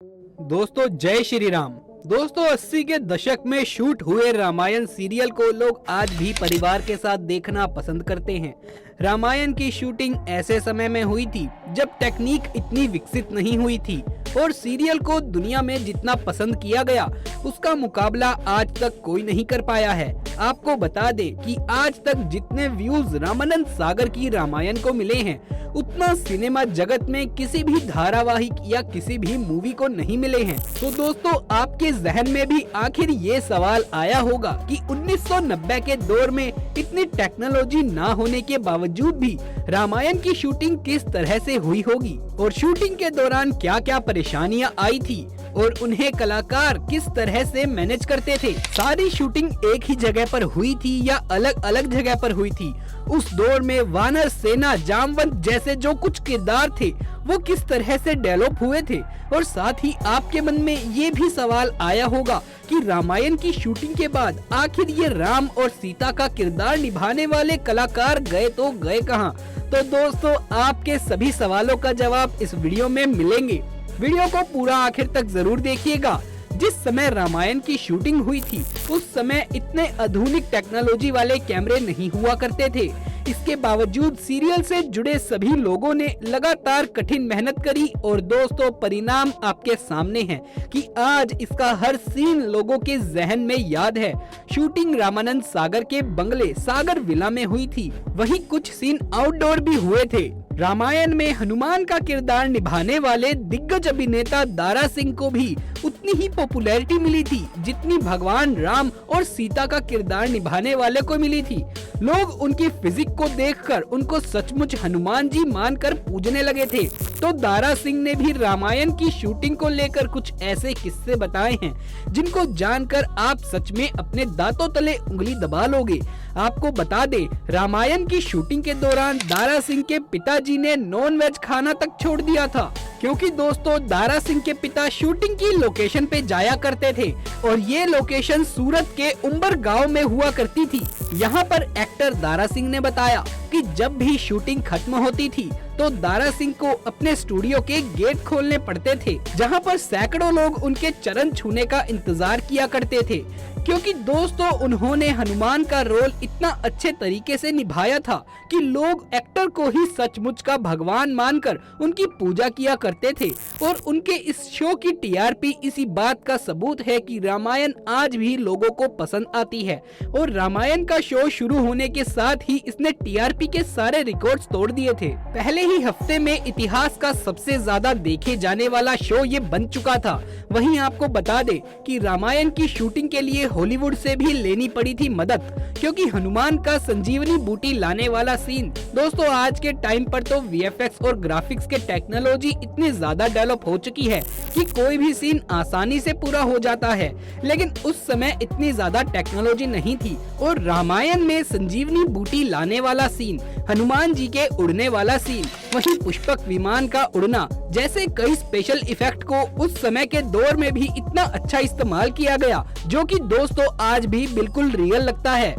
दोस्तों जय श्री राम। दोस्तों 80 के दशक में शूट हुए रामायण सीरियल को लोग आज भी परिवार के साथ देखना पसंद करते हैं। रामायण की शूटिंग ऐसे समय में हुई थी जब टेक्निक इतनी विकसित नहीं हुई थी और सीरियल को दुनिया में जितना पसंद किया गया उसका मुकाबला आज तक कोई नहीं कर पाया है। आपको बता दें कि आज तक जितने व्यूज रामानंद सागर की रामायण को मिले हैं उतना सिनेमा जगत में किसी भी धारावाहिक या किसी भी मूवी को नहीं मिले हैं। तो दोस्तों आपके जहन में भी आखिर ये सवाल आया होगा कि 1990 के दौर में इतनी टेक्नोलॉजी ना होने के बावजूद भी रामायण की शूटिंग किस तरह से हुई होगी और शूटिंग के दौरान क्या क्या परेशानियां आई थी और उन्हें कलाकार किस तरह से मैनेज करते थे। सारी शूटिंग एक ही जगह पर हुई थी या अलग अलग जगह पर हुई थी। उस दौर में वानर सेना जामवंत जैसे जो कुछ किरदार थे वो किस तरह से डेवलप हुए थे। और साथ ही आपके मन में ये भी सवाल आया होगा कि रामायण की शूटिंग के बाद आखिर ये राम और सीता का किरदार निभाने वाले कलाकार गए तो गए कहाँ। तो दोस्तों आपके सभी सवालों का जवाब इस वीडियो में मिलेंगे। वीडियो को पूरा आखिर तक जरूर देखिएगा। जिस समय रामायण की शूटिंग हुई थी उस समय इतने आधुनिक टेक्नोलॉजी वाले कैमरे नहीं हुआ करते थे। इसके बावजूद सीरियल से जुड़े सभी लोगों ने लगातार कठिन मेहनत करी और दोस्तों परिणाम आपके सामने है कि आज इसका हर सीन लोगों के जहन में याद है। शूटिंग रामानंद सागर के बंगले सागर विला में हुई थी। वहीं कुछ सीन आउटडोर भी हुए थे। रामायण में हनुमान का किरदार निभाने वाले दिग्गज अभिनेता दारा सिंह को भी उतनी ही पॉपुलैरिटी मिली थी जितनी भगवान राम और सीता का किरदार निभाने वाले को मिली थी। लोग उनकी फिजिक को देखकर उनको सचमुच हनुमान जी मानकर पूजने लगे थे। तो दारा सिंह ने भी रामायण की शूटिंग को लेकर कुछ ऐसे किस्से बताए हैं जिनको जानकर आप सच में अपने दांतों तले उंगली दबा लोगे। आपको बता दें रामायण की शूटिंग के दौरान दारा सिंह के पिताजी ने नॉन वेज खाना तक छोड़ दिया था क्योंकि दोस्तों दारा सिंह के पिता शूटिंग की लोकेशन पे जाया करते थे और ये लोकेशन सूरत के उम्बर गांव में हुआ करती थी। यहाँ पर एक्टर दारा सिंह ने बताया कि जब भी शूटिंग खत्म होती थी तो दारा सिंह को अपने स्टूडियो के गेट खोलने पड़ते थे जहाँ पर सैकड़ों लोग उनके चरण छूने का इंतजार किया करते थे क्योंकि दोस्तों उन्होंने हनुमान का रोल इतना अच्छे तरीके से निभाया था कि लोग एक्टर को ही सचमुच का भगवान मानकर उनकी पूजा किया करते थे। और उनके इस शो की टीआरपी इसी बात का सबूत है कि रामायण आज भी लोगों को पसंद आती है और रामायण का शो शुरू होने के साथ ही इसने टीआरपी के सारे रिकॉर्ड्स तोड़ दिए थे। पहले ही हफ्ते में इतिहास का सबसे ज्यादा देखे जाने वाला शो ये बन चुका था। वहीं आपको बता दें कि रामायण की शूटिंग के लिए हॉलीवुड से भी लेनी पड़ी थी मदद क्योंकि हनुमान का संजीवनी बूटी लाने वाला सीन दोस्तों आज के टाइम पर तो वीएफएक्स और ग्राफिक्स के टेक्नोलॉजी इतनी ज्यादा डेवलप हो चुकी है कि कोई भी सीन आसानी से पूरा हो जाता है, लेकिन उस समय इतनी ज्यादा टेक्नोलॉजी नहीं थी और रामायण में संजीवनी बूटी लाने वाला सीन, हनुमान जी के उड़ने वाला सीन, वहीं पुष्पक विमान का उड़ना जैसे कई स्पेशल इफेक्ट को उस समय के दौर में भी इतना अच्छा इस्तेमाल किया गया जो कि दोस्तों आज भी बिल्कुल रियल लगता है।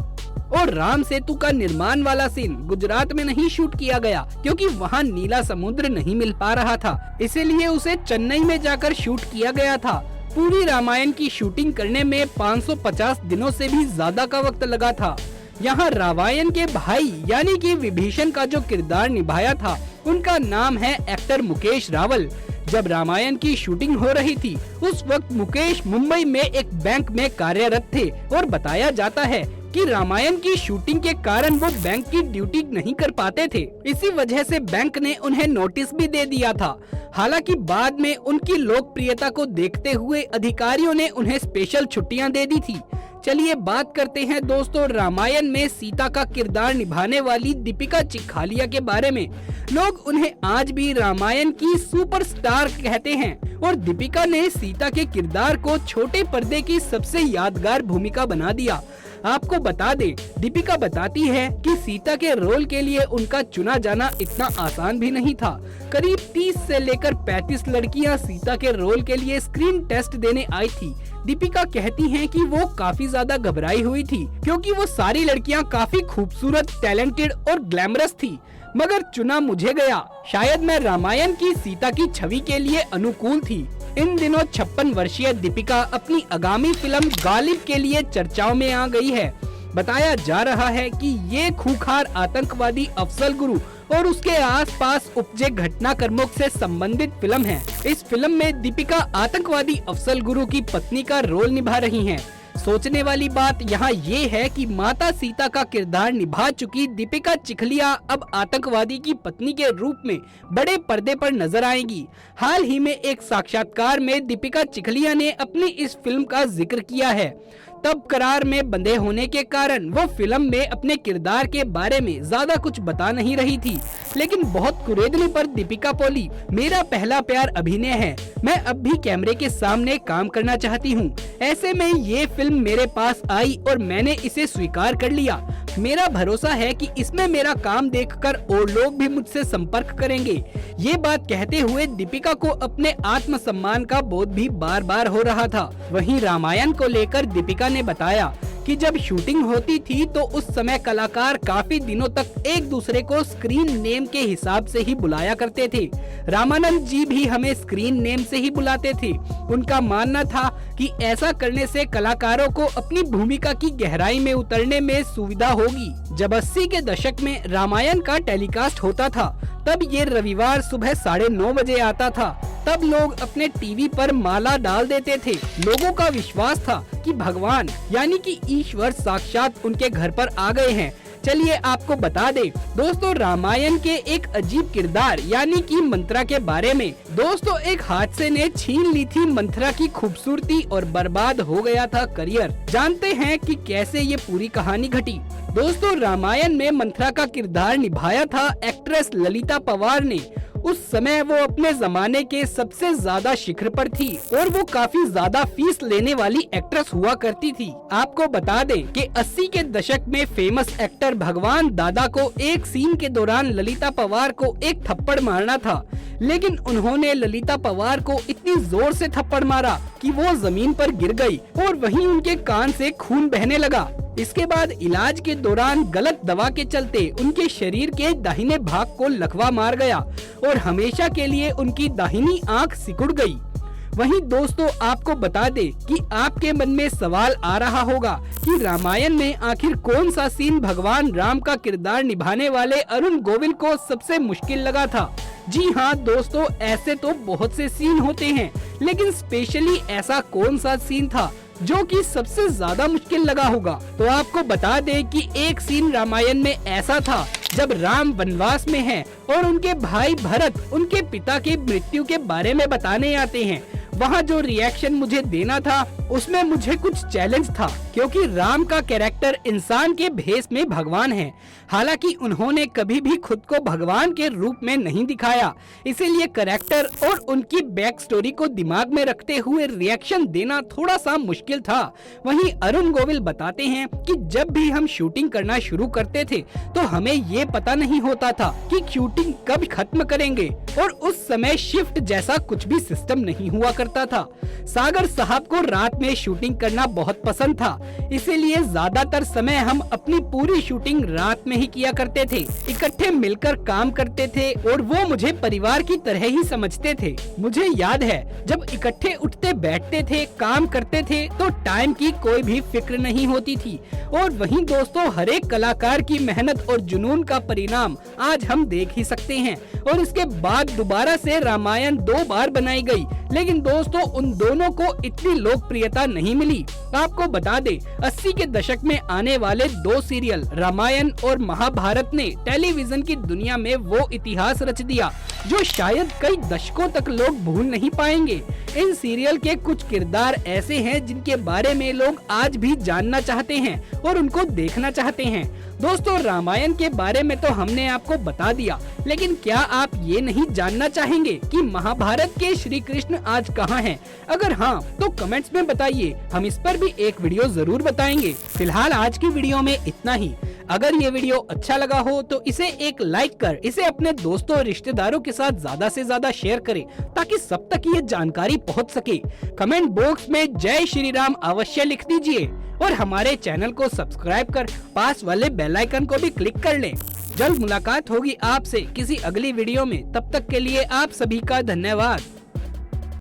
और राम सेतु का निर्माण वाला सीन गुजरात में नहीं शूट किया गया क्योंकि वहाँ नीला समुद्र नहीं मिल पा रहा था, इसीलिए उसे चेन्नई में जाकर शूट किया गया था। पूरी रामायण की शूटिंग करने में 550 दिनों से भी ज्यादा का वक्त लगा था। यहाँ रामायण के भाई यानी कि विभीषण का जो किरदार निभाया था उनका नाम है एक्टर मुकेश रावल। जब रामायण की शूटिंग हो रही थी उस वक्त मुकेश मुंबई में एक बैंक में कार्यरत थे और बताया जाता है कि रामायण की शूटिंग के कारण वो बैंक की ड्यूटी नहीं कर पाते थे। इसी वजह से बैंक ने उन्हें नोटिस भी दे दिया था। हालांकि बाद में उनकी लोकप्रियता को देखते हुए अधिकारियों ने उन्हें स्पेशल छुट्टियां दे दी थी। चलिए बात करते हैं दोस्तों रामायण में सीता का किरदार निभाने वाली दीपिका चिखालिया के बारे में। लोग उन्हें आज भी रामायण की सुपरस्टार कहते हैं और दीपिका ने सीता के किरदार को छोटे पर्दे की सबसे यादगार भूमिका बना दिया। आपको बता दें दीपिका बताती है कि सीता के रोल के लिए उनका चुना जाना इतना आसान भी नहीं था। करीब 30 से लेकर 35 लड़कियां सीता के रोल के लिए स्क्रीन टेस्ट देने आई थी। दीपिका कहती हैं कि वो काफी ज्यादा घबराई हुई थी क्योंकि वो सारी लड़कियां काफी खूबसूरत, टैलेंटेड और ग्लैमरस थी, मगर चुना मुझे गया। शायद मैं रामायण की सीता की छवि के लिए अनुकूल थी। इन दिनों 56 वर्षीय दीपिका अपनी आगामी फिल्म गालिब के लिए चर्चाओं में आ गई है। बताया जा रहा है कि ये खूंखार आतंकवादी अफजल गुरु और उसके आसपास उपजे घटनाक्रमों से संबंधित फिल्म है। इस फिल्म में दीपिका आतंकवादी अफजल गुरु की पत्नी का रोल निभा रही हैं। सोचने वाली बात यहाँ ये है कि माता सीता का किरदार निभा चुकी दीपिका चिखलिया अब आतंकवादी की पत्नी के रूप में बड़े पर्दे पर नजर आएंगी। हाल ही में एक साक्षात्कार में दीपिका चिखलिया ने अपनी इस फिल्म का जिक्र किया है। तब करार में बंधे होने के कारण वो फिल्म में अपने किरदार के बारे में ज्यादा कुछ बता नहीं रही थी, लेकिन बहुत कुरेदने पर दीपिका बोली, मेरा पहला प्यार अभिनय है, मैं अब भी कैमरे के सामने काम करना चाहती हूँ। ऐसे में ये फिल्म मेरे पास आई और मैंने इसे स्वीकार कर लिया। मेरा भरोसा है कि इसमें मेरा काम देखकर और लोग भी मुझसे संपर्क करेंगे। ये बात कहते हुए दीपिका को अपने आत्मसम्मान का बोध भी बार बार हो रहा था। वहीं रामायण को लेकर दीपिका ने बताया कि जब शूटिंग होती थी तो उस समय कलाकार काफी दिनों तक एक दूसरे को स्क्रीन नेम के हिसाब से ही बुलाया करते थे। रामानंद जी भी हमें स्क्रीन नेम से ही बुलाते थे। उनका मानना था कि ऐसा करने से कलाकारों को अपनी भूमिका की गहराई में उतरने में सुविधा होगी। जब 80 के दशक में रामायण का टेलीकास्ट होता था तब ये रविवार सुबह 9:30 बजे आता था। तब लोग अपने टीवी पर माला डाल देते थे। लोगों का विश्वास था कि भगवान यानी कि ईश्वर साक्षात उनके घर पर आ गए हैं। चलिए आपको बता दें दोस्तों रामायण के एक अजीब किरदार यानी कि मंत्रा के बारे में। दोस्तों एक हादसे ने छीन ली थी मंत्रा की खूबसूरती और बर्बाद हो गया था करियर। जानते हैं कि कैसे ये पूरी कहानी घटी। दोस्तों रामायण में मंत्रा का किरदार निभाया था एक्ट्रेस ललिता पंवार ने। उस समय वो अपने जमाने के सबसे ज्यादा शिखर पर थी और वो काफी ज्यादा फीस लेने वाली एक्ट्रेस हुआ करती थी। आपको बता दें कि 80 के दशक में फेमस एक्टर भगवान दादा को एक सीन के दौरान ललिता पंवार को एक थप्पड़ मारना था, लेकिन उन्होंने ललिता पंवार को इतनी जोर से थप्पड़ मारा कि वो जमीन पर गिर गई और वहीं उनके कान से खून बहने लगा। इसके बाद इलाज के दौरान गलत दवा के चलते उनके शरीर के दाहिने भाग को लकवा मार गया और हमेशा के लिए उनकी दाहिनी आंख सिकुड़ गई। वहीं दोस्तों आपको बता दें कि आपके मन में सवाल आ रहा होगा कि रामायण में आखिर कौन सा सीन भगवान राम का किरदार निभाने वाले अरुण गोविल को सबसे मुश्किल लगा था। जी हाँ दोस्तों, ऐसे तो बहुत से सीन होते हैं, लेकिन स्पेशली ऐसा कौन सा सीन था जो कि सबसे ज्यादा मुश्किल लगा होगा। तो आपको बता दें कि एक सीन रामायण में ऐसा था जब राम वनवास में हैं और उनके भाई भरत उनके पिता की मृत्यु के बारे में बताने आते हैं। वहाँ जो रिएक्शन मुझे देना था उसमें मुझे कुछ चैलेंज था, क्योंकि राम का कैरेक्टर इंसान के भेष में भगवान है। हालांकि उन्होंने कभी भी खुद को भगवान के रूप में नहीं दिखाया, इसीलिए कैरेक्टर और उनकी बैक स्टोरी को दिमाग में रखते हुए रिएक्शन देना थोड़ा सा मुश्किल था। वहीं अरुण गोविल बताते हैं कि जब भी हम शूटिंग करना शुरू करते थे तो हमें ये पता नहीं होता था कि शूटिंग कब खत्म करेंगे और उस समय शिफ्ट जैसा कुछ भी सिस्टम नहीं हुआ करता था। सागर साहब को रात में शूटिंग करना बहुत पसंद था, इसीलिए ज्यादातर समय हम अपनी पूरी शूटिंग रात में ही किया करते थे। इकट्ठे मिलकर काम करते थे और वो मुझे परिवार की तरह ही समझते थे। मुझे याद है जब इकट्ठे उठते बैठते थे, काम करते थे तो टाइम की कोई भी फिक्र नहीं होती थी। और वहीं दोस्तों हर एक कलाकार की मेहनत और जुनून का परिणाम आज हम देख ही सकते हैं। और इसके बाद दोबारा से रामायण 2 बार बनाई गई, लेकिन दोस्तों उन दोनों को इतनी लोकप्रियता नहीं मिली। आपको बता दें 80 के दशक में आने वाले 2 सीरियल रामायण और महाभारत ने टेलीविजन की दुनिया में वो इतिहास रच दिया जो शायद कई दशकों तक लोग भूल नहीं पाएंगे। इन सीरियल के कुछ किरदार ऐसे हैं जिनके बारे में लोग आज भी जानना चाहते हैं और उनको देखना चाहते हैं। दोस्तों रामायण के बारे में तो हमने आपको बता दिया, लेकिन क्या आप ये नहीं जानना चाहेंगे कि महाभारत के श्री कृष्ण आज कहाँ हैं? अगर हाँ तो कमेंट्स में बताइए, हम इस पर भी एक वीडियो जरूर बताएंगे। फिलहाल आज की वीडियो में इतना ही। अगर ये वीडियो अच्छा लगा हो तो इसे एक लाइक कर इसे अपने दोस्तों और रिश्तेदारों के साथ ज्यादा से ज्यादा शेयर करें ताकि सब तक ये जानकारी पहुंच सके। कमेंट बॉक्स में जय श्री राम अवश्य लिख दीजिए और हमारे चैनल को सब्सक्राइब कर पास वाले बेल आइकन को भी क्लिक कर लें। जल्द मुलाकात होगी आपसे किसी अगली वीडियो में, तब तक के लिए आप सभी का धन्यवाद।